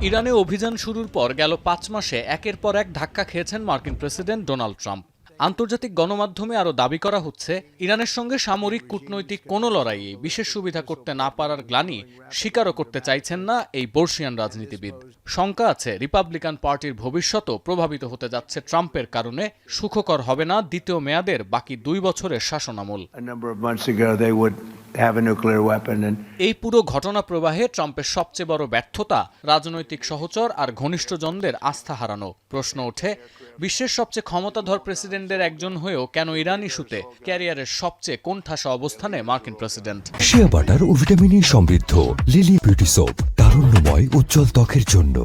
ইরানে অভিযান শুরুর পর গেল ৫ মাসে একের পর এক ধাক্কা খেয়েছেন মার্কিন প্রেসিডেন্ট ডোনাল্ড ট্রাম্প। আন্তর্জাতিক গণমাধ্যমে আরও দাবি করা হচ্ছে, ইরানের সঙ্গে সামরিক কূটনৈতিক কোনো লড়াইয়ে বিশেষ সুবিধা করতে না পারার গ্লানি স্বীকারও করতে চাইছেন না এই বর্ষিয়ান রাজনীতিবিদ। শঙ্কা আছে, রিপাবলিকান পার্টির ভবিষ্যতও প্রভাবিত হতে যাচ্ছে ট্রাম্পের কারণে। সুখকর হবে না দ্বিতীয় মেয়াদের বাকি ২ বছরের শাসনামল। এই পুরো ঘটনা প্রবাহে ট্রাম্পের সবচেয়ে বড় ব্যর্থতা রাজনৈতিক সহচর আর ঘনিষ্ঠজনদের আস্থা হারানো। প্রশ্ন ওঠে, বিশ্বের সবচেয়ে ক্ষমতাধর প্রেসিডেন্টের একজন হয়েও কেন ইরান ইস্যুতে ক্যারিয়ারের সবচেয়ে কোণঠাসা অবস্থানে মার্কিন প্রেসিডেন্ট? শিয়া বাটার ও ভিটামিন ই সমৃদ্ধ লিলি বিউটি সোপ, তারুণ্যময় উজ্জ্বল ত্বকের জন্য।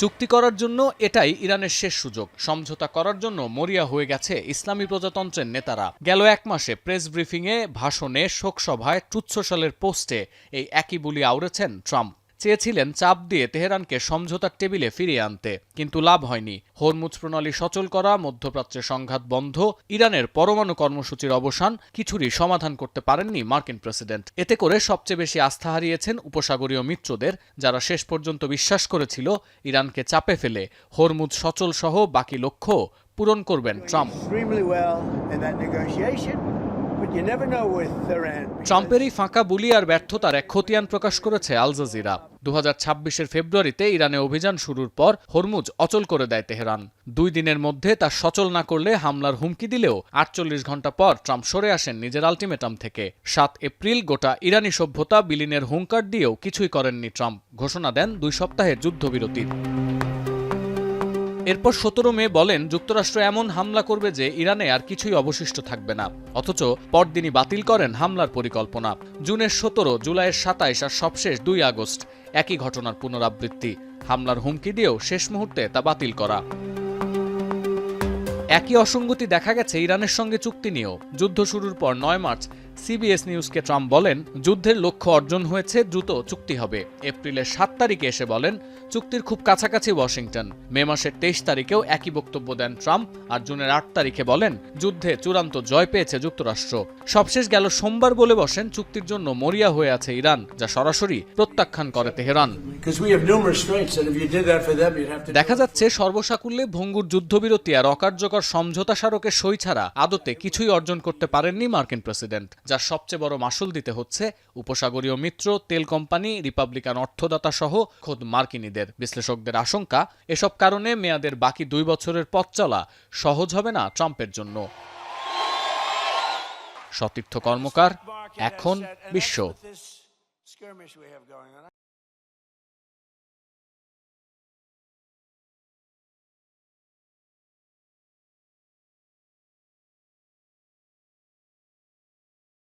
চুক্তি করার জন্য এটাই ইরানের শেষ সুযোগ। সমঝোতা করার জন্য মরিয়া হয়ে গেছে ইসলামী প্রজাতন্ত্রের নেতারা। গেল ১ মাসে প্রেস ব্রিফিংয়ে, ভাষণে, শোকসভায়, ট্রুথ সোশ্যালের পোস্টে এই একই বুলি আওড়েছেন ট্রাম্প। চেয়েছিলেন চাপ দিয়ে তেহরানকে সমঝোতার টেবিলে ফিরিয়ে আনতে, কিন্তু লাভ হয়নি। হরমুজ প্রণালী সচল করা, মধ্যপ্রাচ্যে সংঘাত বন্ধ, ইরানের পরমাণু কর্মসূচির অবসান, কিছুরই সমাধান করতে পারেননি মার্কিন প্রেসিডেন্ট। এতে করে সবচেয়ে বেশি আস্থা হারিয়েছেন উপসাগরীয় মিত্রদের, যারা শেষ পর্যন্ত বিশ্বাস করেছিল ইরানকে চাপে ফেলে হরমুজ সচল সহ বাকি লক্ষ্য পূরণ করবেন ট্রাম্প। ট্রাম্পের এই ফাঁকা বুলি আর ব্যর্থতার এক খতিয়ান প্রকাশ করেছে আল জাজিরা। ২০২৬-এর ফেব্রুয়ারিতে ইরানে অভিযান শুরুর পর হরমুজ অচল করে দেয় তেহরান। ২ দিনের মধ্যে তা সচল না করলে হামলার হুমকি দিলেও ৪৮ ঘণ্টা পর ট্রাম্প সরে আসেন নিজের আলটিমেটাম থেকে। ৭ এপ্রিল গোটা ইরানি সভ্যতা বিলীনের হুঙ্কার দিয়েও কিছুই করেননি ট্রাম্প। ঘোষণা দেন ২ সপ্তাহের যুদ্ধবিরতির। এরপর ১৭ মে বলেন, যুক্তরাষ্ট্র এমন হামলা করবে যে ইরানে আর কিছুই অবশিষ্ট থাকবে না। অথচ পরদিনই বাতিল করেন হামলার পরিকল্পনা। জুনের ১৭, জুলাইয়ের ২৭ আর সবশেষ ২ আগস্ট একই ঘটনার পুনরাবৃত্তি। হামলার হুমকি দিয়েও শেষ মুহূর্তে তা বাতিল করা। একই অসঙ্গতি দেখা গেছে ইরানের সঙ্গে চুক্তি নিয়েও। যুদ্ধ শুরুর পর ৯ মার্চ সিবিএস নিউজকে ট্রাম্প বলেন, যুদ্ধের লক্ষ্য অর্জন হয়েছে, দ্রুত চুক্তি হবে। এপ্রিলের ৭ তারিখে এসে বলেন, চুক্তির খুব কাছাকাছি ওয়াশিংটন। মে মাসের ২৩ তারিখেও একই বক্তব্য দেন ট্রাম্প, আর জুনের ৮ তারিখে বলেন, যুদ্ধে চূড়ান্ত জয় পেয়েছে যুক্তরাষ্ট্র। সবশেষ গেল সোমবার বলে বসেন, চুক্তির জন্য মরিয়া হয়ে আছে ইরান, যা সরাসরি প্রত্যাখ্যান করে তেহরান। দেখা যাচ্ছে সর্বসাকুল্যে ভঙ্গুর যুদ্ধবিরতি আর অকার্যকর সমঝোতা স্মারকের সই ছাড়া আদতে কিছুই অর্জন করতে পারেননি মার্কিন প্রেসিডেন্ট, যার সবচেয়ে বড় মাসুল দিতে হচ্ছে উপসাগরীয় মিত্র, তেল কোম্পানি, রিপাবলিকান অর্থদাতা সহ খোদ মার্কিনীদের। বিশ্লেষকদের আশঙ্কা, এসব কারণে মেয়াদের বাকি ২ বছরের পথ চলা সহজ হবে না ট্রাম্পের জন্য। সতীর্থ কর্মকার, এখন বিশ্ব।